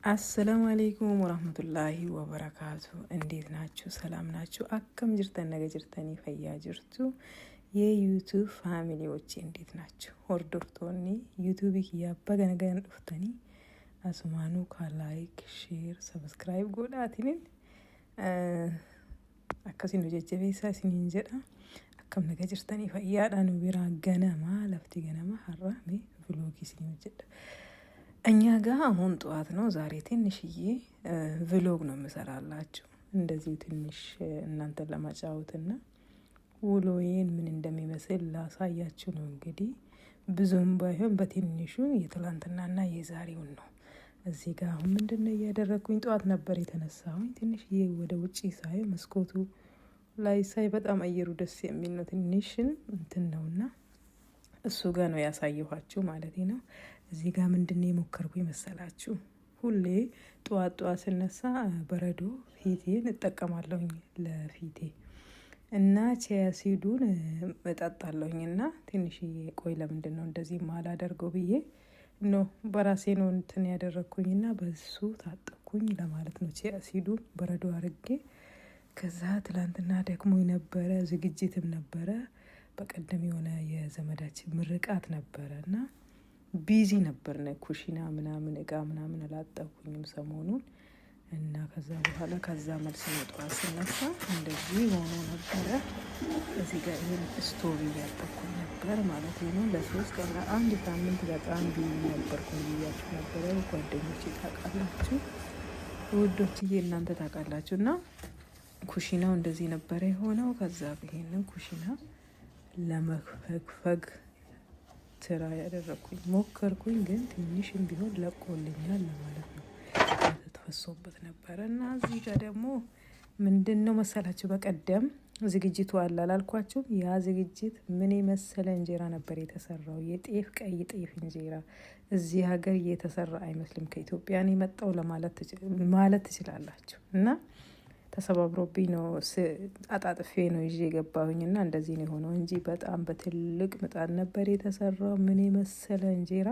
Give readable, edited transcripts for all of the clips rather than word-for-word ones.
አሰላሙ አለይኩም ወራህመቱላሂ ወበረካቱ። እንዴት ናችሁ? ሰላም ናችሁ? አከም ጅርተን ነገ ጅርተኒ ፈያ ጅርቱ የዩቱብ ፋሚሊዎች እንዴት ናችሁ? ሆርዶፍቶኒ ዩቱብ ያባ ገነገን ዱፍተኒ አስማኑ ካላይክ ሼር ሰብስክራይብ ጎዳቲንን akkasiin hojjechiisa isiniin jedha. Akkam naga jirtanii fayyaadhaan biraa ganama lafti ganama har'a mee vloogii isiniin hojjedha. እኛ ጋር አሁን ጠዋት ነው። ዛሬ ትንሽዬ ቭሎግ ነው የምሰራላችሁ እንደዚህ ትንሽ እናንተን ለማጫወትና ውሎዬን ምን እንደሚመስል ላሳያችሁ ነው። እንግዲህ ብዙም ባይሆን በትንሹ የትላንትናና የዛሬውን ነው። እዚህ ጋር አሁን ምንድነው እያደረኩኝ ጠዋት ነበር የተነሳሁኝ። ትንሽዬ ወደ ውጪ ሳይ መስኮቱ ላይ ሳይ በጣም አየሩ ደስ የሚል ነው። ትንሽን እንትን ነውና እሱ ጋር ነው ያሳየኋችሁ ማለት ነው። እዚህ ጋር ምንድነው የሞከርኩኝ መሰላችሁ? ሁሌ ጠዋት ስነሳ በረዶ ፊቴን እጠቀማለሁኝ ለፊቴ እና ቺያ ሲዱን እጠጣለሁኝ እና ትንሽዬ ቆይ ለምንድነው እንደዚህ ማላደርገው ብዬ ነው በራሴ ነው እንትን ያደረኩኝና በሱ ታጠብኩኝ ለማለት ነው። ቺያ ሲዱን በረዶ አድርጌ ከዛ ትላንትና ደግሞ የነበረ ዝግጅትም ነበረ። በቀደም የሆነ የዘመዳችን ምርቃት ነበረና ቢዚ ነበርነ ኩሽና ምናምን እቃ ምናምን አላጠብኩኝም ሰሞኑን እና ከዛ በኋላ ከዛ መልስ መጥቷት ስነሳ እንደዚህ ሆኖ ነበረ። እዚህ ጋር ይሄን ስቶሪ ያጠብኩኝ ነበር ማለት ነው። ለሶስት ቀን አንድ ሳምንት በጣም ቢዚ ነበርኩኝ ብያችሁ ነበረ። ጓደኞቼ ታውቃላችሁ፣ ውዶችዬ እናንተ ታውቃላችሁ። እና ኩሽናው እንደዚህ ነበረ የሆነው። ከዛ ይሄንን ኩሽና ለመፈግፈግ ስራ ያደረኩኝ ሞከርኩኝ፣ ግን ትንሽም ቢሆን ለቆልኛል ለማለት ነው። ተፈሶበት ነበረ እና እዚህ ጋር ደግሞ ምንድነው መሰላችሁ በቀደም ዝግጅቱ አለ አላልኳችሁም? ያ ዝግጅት ምን የመሰለ እንጀራ ነበር የተሰራው። የጤፍ ቀይ ጤፍ እንጀራ እዚህ ሀገር እየተሰራ አይመስልም። ከኢትዮጵያ ነው የመጣው ማለት ትችላላችሁ። እና ተሰባብሮብኝ ነው አጣጥፌ ነው ይዤ የገባሁኝና እንደዚህ ነው የሆነው እንጂ በጣም በትልቅ ምጣድ ነበር የተሰራው። ምን የመሰለ እንጀራ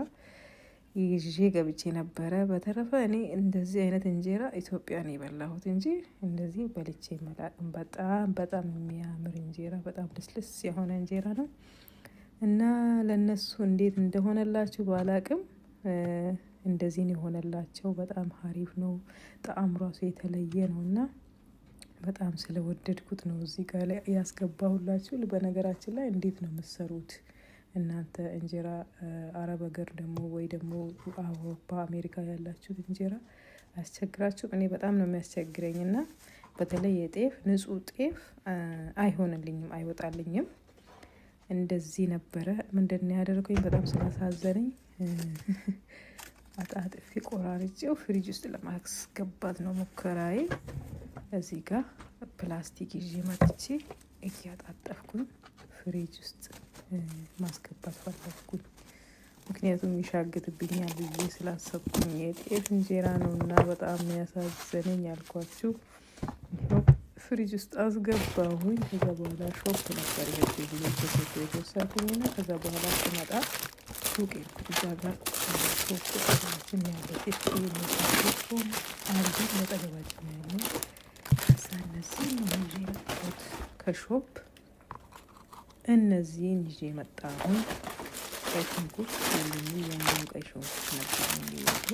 ይዤ ገብቼ ነበረ። በተረፈ እኔ እንደዚህ አይነት እንጀራ ኢትዮጵያ ነው የበላሁት እንጂ እንደዚህ በልቼ መላቅም። በጣም የሚያምር እንጀራ፣ በጣም ልስልስ የሆነ እንጀራ ነው እና ለነሱ እንዴት እንደሆነላችሁ ባላቅም እንደዚህ ነው የሆነላቸው። በጣም ሀሪፍ ነው። ጣዕም ራሱ የተለየ ነው እና በጣም ስለወደድኩት ነው እዚህ ጋር ላይ ያስገባሁላችሁ። በነገራችን ላይ እንዴት ነው የምትሰሩት እናንተ እንጀራ? አረብ ሀገር ደግሞ ወይ ደግሞ አውሮፓ አሜሪካ ያላችሁት እንጀራ አያስቸግራችሁ? እኔ በጣም ነው የሚያስቸግረኝ እና በተለይ የጤፍ ንጹህ ጤፍ አይሆንልኝም፣ አይወጣልኝም። እንደዚህ ነበረ። ምንድነው ያደርገኝ በጣም ስላሳዘነኝ አጣጥፌ ቆራርጬው ፍሪጅ ውስጥ ለማስገባት ነው ሙከራዬ። እዚህ ጋር ፕላስቲክ ይዤ መጥቼ እያጣጠፍኩኝ ፍሪጅ ውስጥ ማስገባት ፈለግኩኝ። ምክንያቱም ይሻግትብኛል ብዬ ስላሰብኩኝ። የጤፍ እንጀራ ነው እና በጣም ያሳዘነኝ ያልኳችሁ። ፍሪጅ ውስጥ አስገባሁኝ። ከዛ በኋላ ሾፕ ነበር ሄጄ የተወሰድኩኝና ከዛ በኋላ ስመጣ ሱቅ ሄድኩት። እዛ ጋር ሾፕ ችን ያለ ጤፍ የሚሳሱም አንዱ መጠገባችን ያለ ከዛ እነዚህ ነው ይዤ መጣሁት ከሾፕ። እነዚህን ይዤ መጣሁኝ። ቀይ ሽንኩርት የሚያንዱን ቀይ ሽንኩርት ነበር የሚወጡ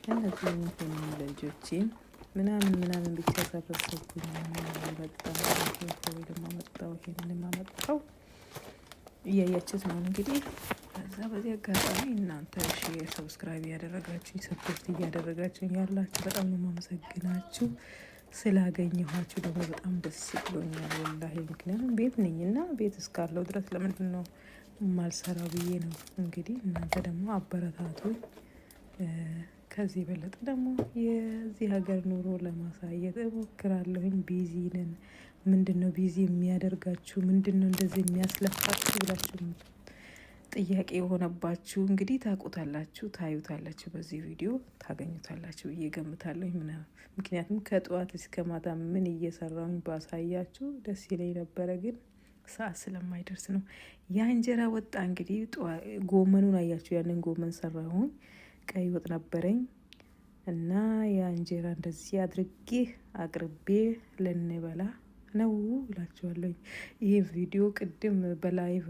እነዚህን ሆኑ ለልጆቼም ምናምን ብቻ ሰበሰብኩኝ። በጣም ወይ ደግሞ መጣው ይሄንን ማመጣው እያያችሁት ነው እንግዲህ። ከዛ በዚህ አጋጣሚ እናንተ ሼር ሰብስክራይብ ያደረጋችሁኝ ሰፖርት እያደረጋችሁኝ ያላችሁ በጣም ነው የማመሰግናችሁ። ስላገኘኋችሁ ደግሞ በጣም ደስ ብሎኛል ወላሂ። ምክንያቱም ቤት ነኝና ቤት እስካለው ድረስ ለምንድን ነው ማልሰራው ብዬ ነው። እንግዲህ እናንተ ደግሞ አበረታቱኝ። ከዚህ የበለጠ ደግሞ የዚህ ሀገር ኑሮ ለማሳየት እሞክራለሁኝ። ቢዚ ነን። ምንድነው ቢዚ የሚያደርጋችሁ? ምንድነው እንደዚህ የሚያስለፋችሁ ብላችሁ ጥያቄ የሆነባችሁ እንግዲህ ታውቁታላችሁ፣ ታዩታላችሁ፣ በዚህ ቪዲዮ ታገኙታላችሁ ብዬ ገምታለሁ። ምክንያቱም ከጠዋት እስከ ማታ ምን እየሰራሁኝ ባሳያችሁ ደስ ይለኝ ነበረ፣ ግን ሰዓት ስለማይደርስ ነው። ያ እንጀራ ወጣ እንግዲህ ጎመኑን አያችሁ። ያንን ጎመን ሰራሁኝ። ቀይ ወጥ ነበረኝ። እና ያ እንጀራ እንደዚህ አድርጌ አቅርቤ ልንበላ ነው እላችኋለሁ። ይሄ ቪዲዮ ቅድም በላይቭ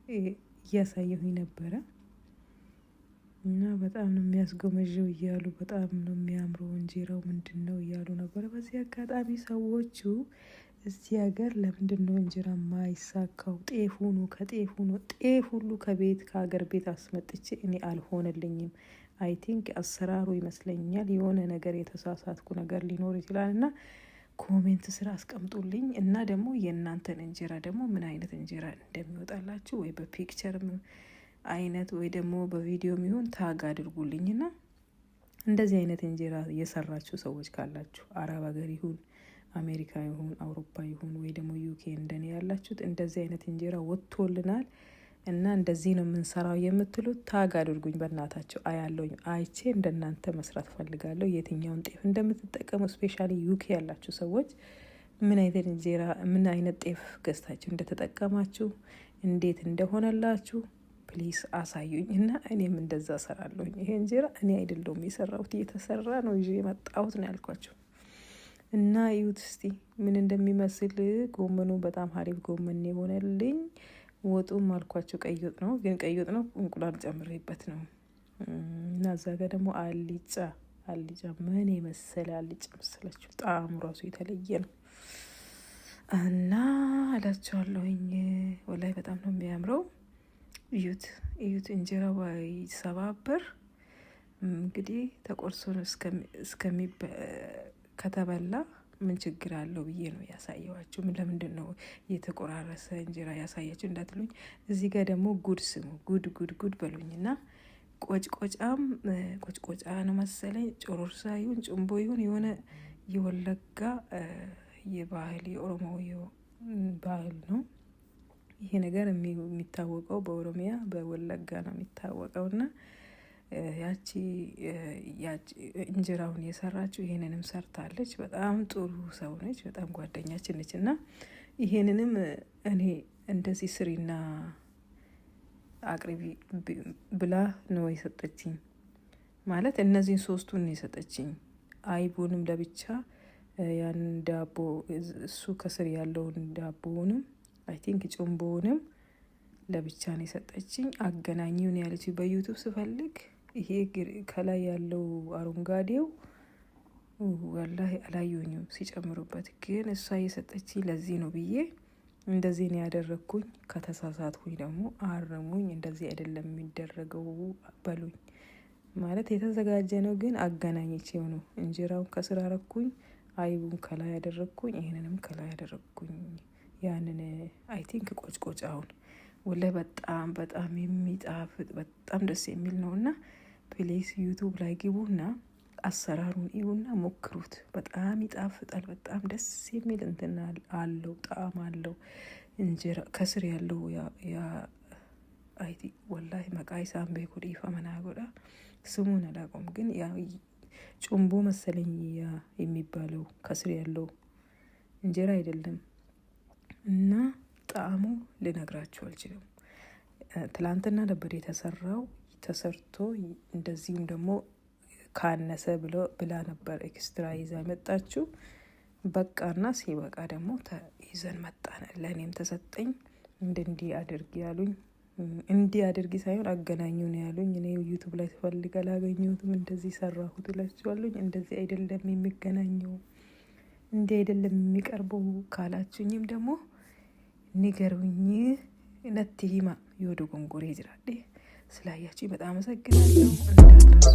እያሳየሁኝ ነበረ እና በጣም ነው የሚያስጎመዥው እያሉ በጣም ነው የሚያምረው እንጀራው ምንድን ነው እያሉ ነበረ። በዚህ አጋጣሚ ሰዎቹ እዚህ ሀገር ለምንድን ነው እንጀራ ማይሳካው? ጤፉ ነው ከጤፉ ነው ጤፍ ሁሉ ከቤት ከሀገር ቤት አስመጥቼ እኔ አልሆነልኝም። አይ ቲንክ አሰራሩ ይመስለኛል የሆነ ነገር የተሳሳትኩ ነገር ሊኖር ይችላል እና ኮሜንት ስራ አስቀምጡልኝ እና ደግሞ የእናንተን እንጀራ ደግሞ ምን አይነት እንጀራ እንደሚወጣላችሁ ወይ በፒክቸር አይነት ወይ ደግሞ በቪዲዮ የሚሆን ታግ አድርጉልኝና እንደዚህ አይነት እንጀራ የሰራችሁ ሰዎች ካላችሁ አረብ ሀገር ይሁን አሜሪካ ይሁን አውሮፓ ይሁን ወይ ደግሞ ዩኬ እንደኔ ያላችሁት እንደዚህ አይነት እንጀራ ወጥቶልናል እና እንደዚህ ነው የምንሰራው የምትሉት ታግ አድርጉኝ በእናታችሁ። አያለሁኝ አይቼ እንደናንተ መስራት ፈልጋለሁ። የትኛውን ጤፍ እንደምትጠቀሙ ስፔሻሊ ዩኬ ያላችሁ ሰዎች ምን አይነት እንጀራ ምን አይነት ጤፍ ገዝታችሁ እንደተጠቀማችሁ እንዴት እንደሆነላችሁ ፕሊስ አሳዩኝ እና እኔም እንደዛ ሰራለሁኝ። ይሄ እንጀራ እኔ አይደለሁም የሰራሁት እየተሰራ ነው ይዤ የመጣሁት ነው ያልኳቸው እና እዩት እስቲ ምን እንደሚመስል። ጎመኑ በጣም አሪፍ ጎመን የሆነልኝ። ወጡም አልኳቸው ቀይ ወጥ ነው፣ ግን ቀይ ወጥ ነው እንቁላል ጨምሬበት ነው እና እዛ ጋር ደግሞ አልጫ ምን የመሰለ አልጫ መሰላችሁ። ጣዕሙ ራሱ የተለየ ነው እና እላቸዋለሁኝ። ወላይ በጣም ነው የሚያምረው። እዩት እንጀራው ባይሰባበር እንግዲህ ተቆርሶ ከተበላ ምን ችግር አለው ብዬ ነው ያሳየዋችሁ። ምን ለምንድን ነው የተቆራረሰ እንጀራ ያሳያችሁ እንዳትሉኝ። እዚህ ጋር ደግሞ ጉድ ስሙ ጉድ በሉኝና ቆጭቆጫ ነው መሰለኝ ጮሮርሳ ይሁን ጭንቦ ይሁን የሆነ የወለጋ የባህል የኦሮሞ ባህል ነው ይሄ ነገር የሚታወቀው በኦሮሚያ በወለጋ ነው የሚታወቀው እና ያቺ እንጀራውን የሰራችው ይሄንንም ሰርታለች። በጣም ጥሩ ሰው ነች፣ በጣም ጓደኛችን ነች እና ይሄንንም እኔ እንደዚህ ስሪና አቅርቢ ብላ ነው የሰጠችኝ። ማለት እነዚህን ሶስቱን ነው የሰጠችኝ። አይቡንም ለብቻ ያን ዳቦ እሱ ከስር ያለውን ዳቦውንም አይ ቲንክ ጭንቦውንም ለብቻ ነው የሰጠችኝ። አገናኙን ያለችው በዩቱብ ስፈልግ ይሄ ከላይ ያለው አረንጓዴው ወላሂ አላየሁኝም ሲጨምሩበት፣ ግን እሷ የሰጠችኝ ለዚህ ነው ብዬ እንደዚህ ነው ያደረግኩኝ። ከተሳሳትኩኝ ደግሞ አረሙኝ። እንደዚህ አይደለም የሚደረገው በሉኝ። ማለት የተዘጋጀ ነው፣ ግን አገናኝቼው ነው። እንጀራውን ከስር አረኩኝ፣ አይቡን ከላይ ያደረግኩኝ፣ ይሄንንም ከላይ ያደረግኩኝ። ያንን አይ ቲንክ ቆጭቆጫውን ወላሂ በጣም የሚጣፍጥ በጣም ደስ የሚል ነውና ፕሌስ ዩቱብ ላይ ግቡና አሰራሩን ይሁና ሞክሩት። በጣም ይጣፍጣል። በጣም ደስ የሚል እንትን አለው፣ ጣዕም አለው። እንጀራ ከስር ያለው ያ አይቲ ወላሂ መቃይ ሳምቤ ኩዲፋ መናጎዳ ስሙን አላውቀውም፣ ግን ያ ጩምቦ መሰለኝ የሚባለው ከስር ያለው እንጀራ አይደለም እና ጣዕሙ ልነግራችሁ አልችልም። ትላንትና ነበር የተሰራው። ተሰርቶ እንደዚሁም ደግሞ ካነሰ ብላ ነበር ኤክስትራ ይዛ መጣችሁ። በቃና ሲበቃ ደግሞ ይዘን መጣን። ለእኔም ተሰጠኝ። እንዲህ አድርጊ ያሉኝ፣ እንዲህ አድርጊ ሳይሆን አገናኙ ነው ያሉኝ። እኔ ዩቱብ ላይ ስፈልግ አላገኘሁትም። እንደዚህ ሰራሁት እላችኋለሁ። እንደዚህ አይደለም የሚገናኘው፣ እንዲህ አይደለም የሚቀርበው ካላችሁኝም ደግሞ ንገሩኝ። ነቲ ሂማ የወደ ጎንጎሬ ይጅራል። ስላያችሁ በጣም አመሰግናለሁ። እንዳትረሱ